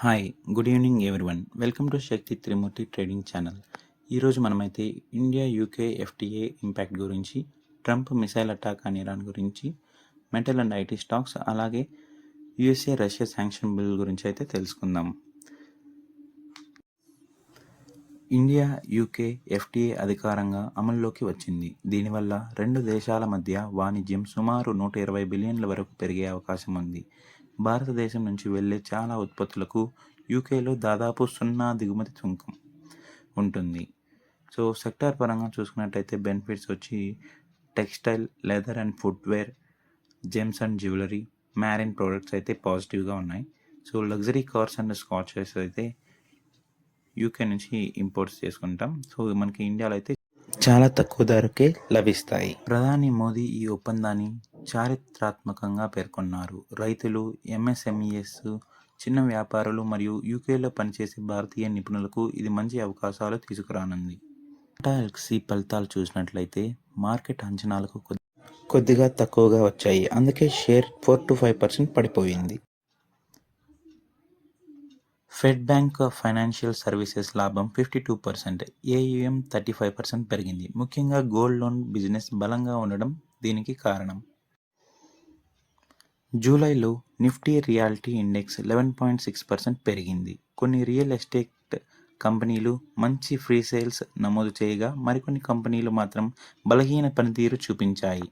Hi good evening everyone. Welcome to Shakti Trimurti trading channel. ఈరోజు మనమైతే India UK FTA impact గురించి, Trump missile attack on Iran గురించి, metal and IT stocks, అలాగే USA Russia sanction bill గురించి అయితే తెలుసుకుందాం. India UK FTA అధికారంగా అమల్లోకి వచ్చింది. దీనివల్ల రెండు దేశాల మధ్య వాణిజ్యం సుమారు 120 బిలియన్ల వరకు పెరిగే అవకాశం ఉంది. భారతదేశం నుంచి వెళ్లే చాలా ఉత్పత్తులకు యూకేలో దాదాపు 0 దిగుమతి సుంకం ఉంటుంది. సో సెక్టార్ పరంగా చూసుకున్నట్టయితే బెనిఫిట్స్ వచ్చి textile, leather and footwear, gems and jewellery, marine products అయితే పాజిటివ్గా ఉన్నాయి. So luxury cars and scotches అయితే యూకే నుంచి ఇంపోర్ట్స్ చేసుకుంటాం. సో మనకి ఇండియాలో అయితే చాలా తక్కువ ధరకే లభిస్తాయి. ప్రధాని మోదీ ఈ ఒప్పందాన్ని చారిత్రాత్మకంగా పేర్కొన్నారు. రైతులు, ఎంఎస్ఎంఈఎస్, చిన్న వ్యాపారులు మరియు యూకేలో పనిచేసే భారతీయ నిపుణులకు ఇది మంచి అవకాశాలు తీసుకురానుంది. టాటా ఎల్క్సీ ఫలితాలు చూసినట్లయితే మార్కెట్ అంచనాలకు కొద్దిగా తక్కువగా వచ్చాయి. అందుకే షేర్ 4 to 5% పడిపోయింది. ఫెడ్ బ్యాంక్ ఫైనాన్షియల్ సర్వీసెస్ లాభం 52%, ఏయుఎం 35% పెరిగింది. ముఖ్యంగా గోల్డ్ లోన్ బిజినెస్ బలంగా ఉండడం దీనికి కారణం. జూలైలో నిఫ్టీ రియాలిటీ ఇండెక్స్ 11.6% పెరిగింది. కొన్ని రియల్ ఎస్టేట్ కంపెనీలు మంచి ఫ్రీ సేల్స్ నమోదు చేయగా, మరికొన్ని కంపెనీలు మాత్రం బలహీన పనితీరు చూపించాయి.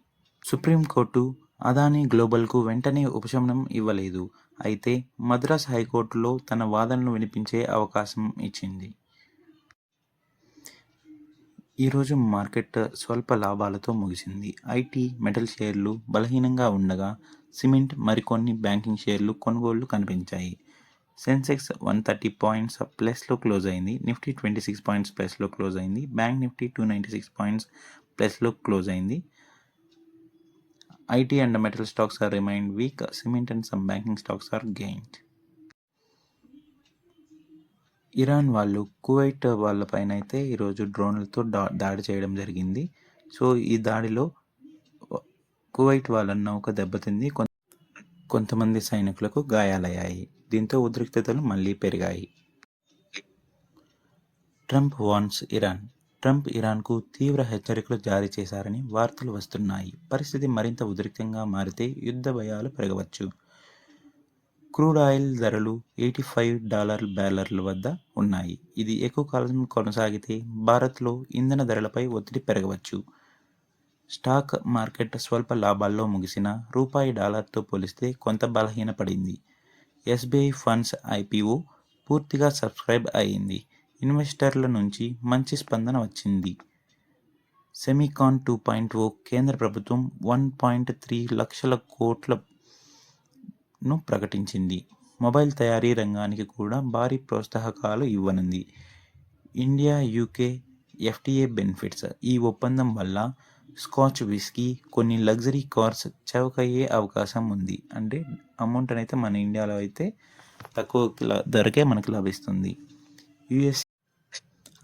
సుప్రీంకోర్టు అదానీ గ్లోబల్కు వెంటనే ఉపశమనం ఇవ్వలేదు. అయితే మద్రాస్ హైకోర్టులో తన వాదనలు వినిపించే అవకాశం ఇచ్చింది. ఈరోజు మార్కెట్ స్వల్ప లాభాలతో ముగిసింది. ఐటీ, మెటల్ షేర్లు బలహీనంగా ఉండగా, సిమెంట్, మరికొన్ని బ్యాంకింగ్ షేర్లు కొనుగోళ్లు కనిపించాయి. సెన్సెక్స్ 130 పాయింట్స్ ప్లస్లో క్లోజ్ అయింది. నిఫ్టీ 26 పాయింట్స్ ప్లస్లో క్లోజ్ అయింది. బ్యాంక్ నిఫ్టీ 296 పాయింట్స్ ప్లస్లో క్లోజ్ అయింది. IT and metal stocks are remained weak. Cement and some banking stocks are gained. Iran వాళ్ళు కువైట్ వాళ్ళపైన అయితే ఈరోజు డ్రోన్లతో దాడి చేయడం జరిగింది. సో ఈ దాడిలో కువైట్ వాళ్ళ నౌక దెబ్బతింది. కొంతమంది సైనికులకు గాయాలయ్యాయి. దీంతో ఉద్రిక్తతలు మళ్ళీ పెరిగాయి. Trump వార్న్స్ Iran. ట్రంప్ ఇరాన్కు తీవ్ర హెచ్చరికలు జారీ చేశారని వార్తలు వస్తున్నాయి. పరిస్థితి మరింత ఉద్రిక్తంగా మారితే యుద్ధ భయాలు పెరగవచ్చు. క్రూడ్ ఆయిల్ ధరలు $85 బ్యారెల్ వద్ద ఉన్నాయి. ఇది ఎక్కువ కాలం కొనసాగితే భారత్లో ఇంధన ధరలపై ఒత్తిడి పెరగవచ్చు. స్టాక్ మార్కెట్ స్వల్ప లాభాల్లో ముగిసిన రూపాయి డాలర్తో పోలిస్తే కొంత బలహీనపడింది. ఎస్బీఐ ఫండ్స్ IPO పూర్తిగా సబ్స్క్రైబ్ అయింది. ఇన్వెస్టర్ల నుంచి మంచి స్పందన వచ్చింది. సెమీకాన్ 2.0 కేంద్ర ప్రభుత్వం 1.3 లక్షల కోట్లను ప్రకటించింది. మొబైల్ తయారీ రంగానికి కూడా భారీ ప్రోత్సాహకాలు ఇవ్వనుంది. India UK FTA benefits. ఈ ఒప్పందం వల్ల స్కాచ్ విస్కీ, కొన్ని లగ్జరీ కార్స్ చౌకయ్యే అవకాశం ఉంది. అంటే అమౌంట్ అయితే మన ఇండియాలో అయితే తక్కువ ధరకే మనకు లభిస్తుంది.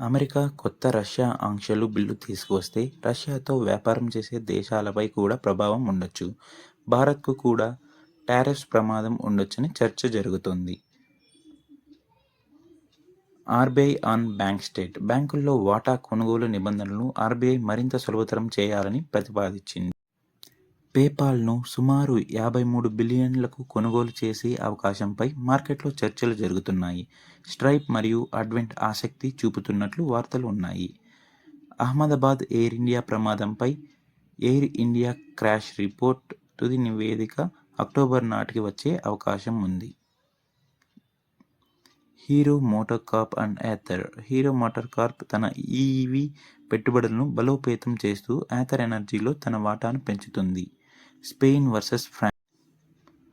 అమెరికా కొత్త రష్యా ఆంక్షలు బిల్లు తీసుకువస్తే రష్యాతో వ్యాపారం చేసే దేశాలపై కూడా ప్రభావం ఉండొచ్చు. భారత్కు కూడా టారిఫ్స్ ప్రమాదం ఉండొచ్చని చర్చ జరుగుతోంది. RBI on bank state. బ్యాంకుల్లో వాటా కొనుగోలు నిబంధనలను ఆర్బీఐ మరింత సులభతరం చేయాలని ప్రతిపాదించింది. పేపాల్ను సుమారు 53 బిలియన్లకు కొనుగోలు చేసే అవకాశంపై మార్కెట్లో చర్చలు జరుగుతున్నాయి. స్ట్రైప్ మరియు అడ్వెంట్ ఆసక్తి చూపుతున్నట్లు వార్తలు ఉన్నాయి. అహ్మదాబాద్ ఎయిర్ ఇండియా ప్రమాదంపై ఎయిర్ ఇండియా క్రాష్ రిపోర్ట్ తుది నివేదిక అక్టోబర్ నాటికి వచ్చే అవకాశం ఉంది. Hero Motor Corp and Ather. Hero Motor Corp తన ఈవీ పెట్టుబడులను బలోపేతం చేస్తూ ఏథర్ ఎనర్జీలో తన వాటాను పెంచుతుంది. Spain versus France.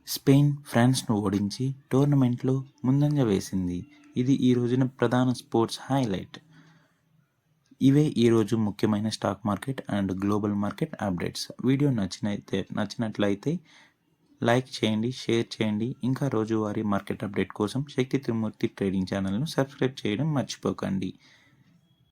స్పెయిన్ ఫ్రాన్స్ను ఓడించి టోర్నమెంట్లో ముందంజ వేసింది. ఇది ఈ రోజున ప్రధాన స్పోర్ట్స్ హైలైట్. ఇవే ఈరోజు ముఖ్యమైన stock market and global market updates. Video నచ్చినట్లయితే లైక్ చేయండి, షేర్ చేయండి. ఇంకా రోజువారీ మార్కెట్ అప్డేట్ కోసం శక్తి త్రిమూర్తి ట్రేడింగ్ ఛానల్ను సబ్స్క్రైబ్ చేయడం మర్చిపోకండి.